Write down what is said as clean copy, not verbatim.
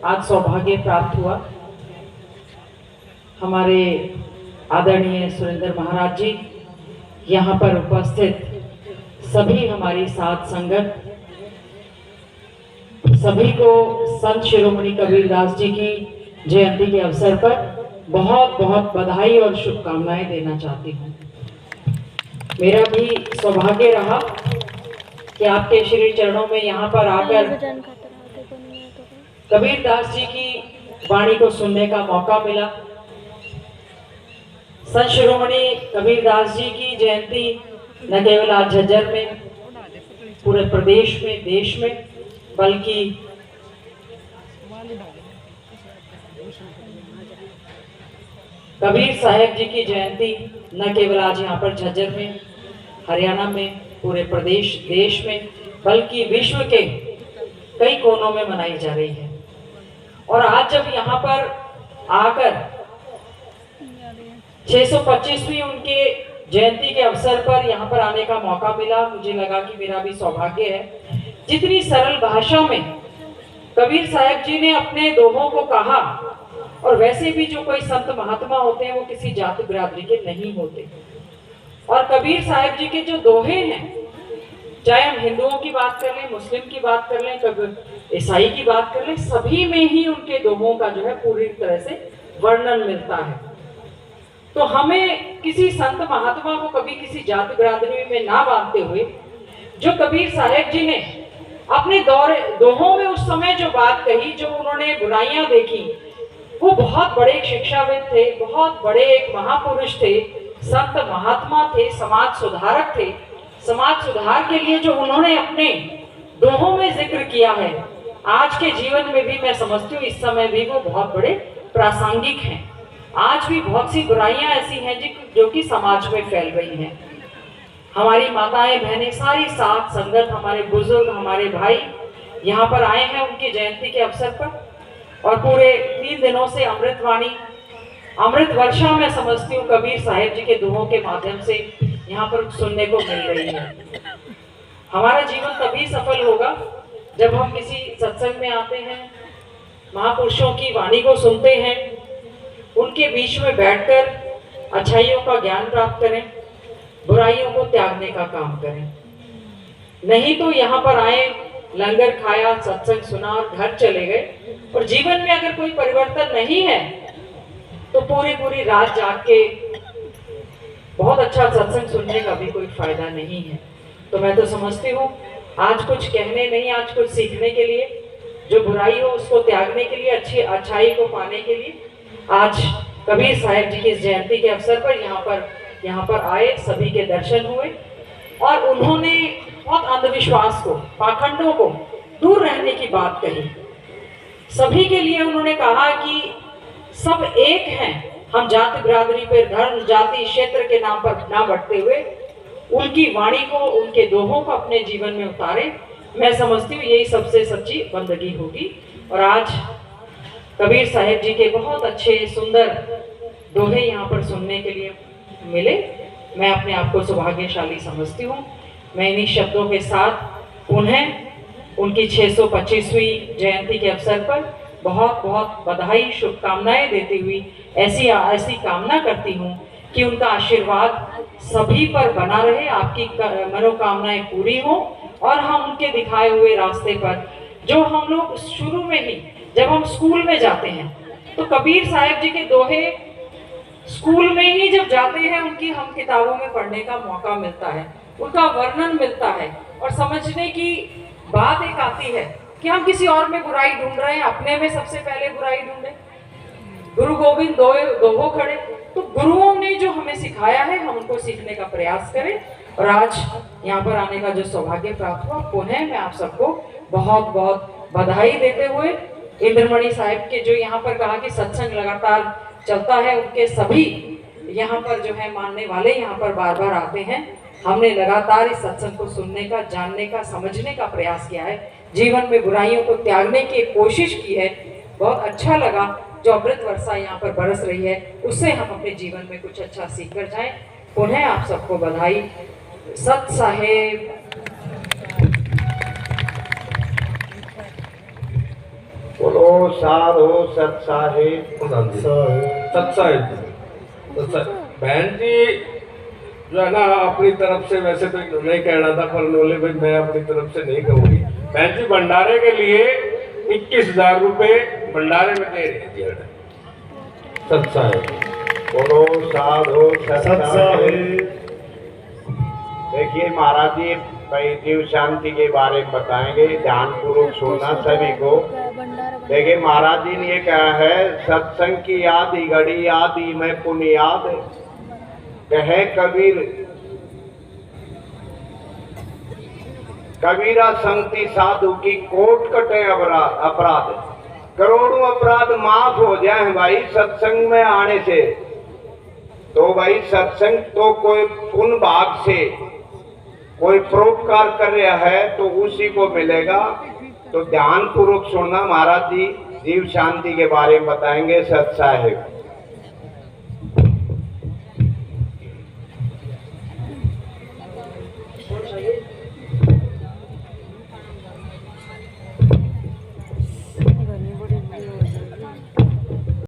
आज सौभाग्य प्राप्त हुआ। हमारे आदरणीय सुरेंद्र महाराज जी, यहाँ पर उपस्थित सभी हमारी साध संगत, सभी को संत शिरोमणि कबीरदास जी की जयंती के अवसर पर बहुत बहुत बधाई और शुभकामनाएं देना चाहती हूँ। मेरा भी सौभाग्य रहा कि आपके श्री चरणों में यहाँ पर आकर कबीरदास जी की वाणी को सुनने का मौका मिला। संत शिरोमणि कबीरदास जी की जयंती न केवल आज झज्जर में, पूरे प्रदेश में, देश में, बल्कि कबीर साहब जी की जयंती न केवल आज यहाँ पर झज्जर में, हरियाणा में, पूरे प्रदेश देश में, बल्कि विश्व के कई कोनों में मनाई जा रही है। और आज जब यहाँ पर आकर 625वीं उनके जयंती के अवसर पर यहाँ पर आने का मौका मिला, मुझे लगा कि मेरा भी सौभाग्य है। जितनी सरल भाषा में कबीर साहब जी ने अपने दोहों को कहा, और वैसे भी जो कोई संत महात्मा होते हैं वो किसी जाति बिरादरी के नहीं होते, और कबीर साहब जी के जो दोहे हैं, चाहे हम हिंदुओं की बात कर लें, मुस्लिम की बात कर लें, कभी ईसाई की बात कर लें, सभी में ही उनके दोहों का जो है पूरी तरह से वर्णन मिलता है। तो हमें किसी संत महात्मा को कभी किसी जाति बिरादरी में ना बांधते हुए, जो कबीर साहब जी ने अपने दोहों में उस समय जो बात कही, जो उन्होंने बुराइयां देखी, वो बहुत बड़े शिक्षाविद थे, बहुत बड़े एक महापुरुष थे, संत महात्मा थे, समाज सुधारक थे। समाज सुधार के लिए जो उन्होंने अपने दोहों में जिक्र किया है, आज के जीवन में भी मैं समझती हूँ इस समय भी वो बहुत बड़े प्रासंगिक हैं। आज भी बहुत सी बुराइयां ऐसी हैं जो कि समाज में फैल रही हैं। हमारी माताएं बहनें, सारी साथ संगत, हमारे बुजुर्ग, हमारे भाई यहाँ पर आए हैं उनकी जयंती के अवसर पर, और पूरे 3 दिनों से अमृतवाणी, अमृत वर्षा मैं समझती हूँ कबीर साहब जी के दोहों के माध्यम से यहाँ पर सुनने को मिल रही है। हमारा जीवन तभी सफल होगा जब हम किसी सत्संग में आते हैं, महापुरुषों की वाणी को सुनते हैं, उनके बीच में बैठकर अच्छाइयों का ज्ञान प्राप्त करें, बुराइयों को त्यागने का काम करें। नहीं तो यहाँ पर आए, लंगर खाया, सत्संग सुना और घर चले गए, और जीवन में अगर कोई परिवर्तन नहीं है तो पूरी पूरी रात जाग के बहुत अच्छा सत्संग सुनने का भी कोई फायदा नहीं है। तो मैं तो समझती हूँ आज कुछ कहने नहीं, आज कुछ सीखने के लिए, जो बुराई हो उसको त्यागने के लिए, अच्छी अच्छाई को पाने के लिए आज कबीर साहब जी की इस जयंती के अवसर पर यहाँ पर आए, सभी के दर्शन हुए, और उन्होंने बहुत अंधविश्वास को, पाखंडों को दूर रहने की बात कही। सभी के लिए उन्होंने कहा कि सब एक हैं, हम जाति बिरादरी पर, धर्म, जाति, क्षेत्र के नाम पर ना बढ़ते हुए उनकी वाणी को, उनके दोहों को अपने जीवन में उतारे। मैं समझती हूँ यही सबसे सच्ची बंदगी होगी। और आज कबीर साहब जी के बहुत अच्छे सुंदर दोहे यहाँ पर सुनने के लिए मिले। मैं अपने आप को सौभाग्यशाली समझती हूँ। मैं इन्हीं शब्दों के साथ पुनः उनकी 625वीं जयंती के अवसर पर बहुत बहुत बधाई, शुभकामनाएं देती हुई ऐसी कामना करती हूँ कि उनका आशीर्वाद सभी पर बना रहे, आपकी मनोकामनाएं पूरी हो, और हम उनके दिखाए हुए रास्ते पर, जो हम लोग शुरू में ही जब हम स्कूल में जाते हैं तो कबीर साहब जी के दोहे स्कूल में ही जब जाते हैं उनकी हम किताबों में पढ़ने का मौका मिलता है, उनका वर्णन मिलता है, और समझने की बात एक आती है कि हम किसी और में बुराई ढूंढ रहे हैं, अपने में सबसे पहले बुराई ढूंढे। गुरु गोविंद दोहो खड़े, तो गुरुओं ने जो हमें सिखाया है हम उनको सीखने का प्रयास करें। और आज यहाँ पर आने का जो सौभाग्य प्राप्त हुआ, पुनः मैं आप सबको बहुत बहुत बधाई देते हुए, इंद्रमणि साहब के जो यहाँ पर कहा कि सत्संग लगातार चलता है, उनके सभी यहाँ पर जो है मानने वाले यहाँ पर बार बार आते हैं। हमने लगातार इस सत्संग को सुनने का, जानने का, समझने का प्रयास किया है, जीवन में बुराइयों को त्यागने की कोशिश की है। बहुत अच्छा लगा जो अमृत वर्षा यहाँ पर बरस रही है, उससे हम अपने जीवन में कुछ अच्छा सीख कर जाएं। पुनः आप सबको बधाई। सत साहेब बोलो। बोलो साधु सत साहिब। बहन जी जो है ना अपनी तरफ से, वैसे तो नहीं कहना था पर नोले भाई मैं अपनी तरफ से नहीं कहूंगी। बहन जी भंडारे के लिए 21,000 रुपए भंडारे में दे रही है। सत्सा है। बोलो साधु सत साहिब। सत्साहिब। देखिए महाराज जी भाई जीव शांति के बारे में बताएंगे, ध्यान पूर्वक सुनना सभी को। देखिए महाराज जी ने ये कहा है, सत्संग की आदि घड़ी आदि में पुण्य याद कहे कबीर, कबीरा संगति साधु की कोट कटे अपराध। करोड़ों अपराध माफ हो जाए भाई सत्संग में आने से। तो भाई सत्संग तो कोई पुण्य भाग से कोई परोपकार कर रहा है तो उसी को मिलेगा। तो ध्यान पूर्वक सुनना, महाराज जी जीव शांति के बारे में बताएंगे। सत साहिब।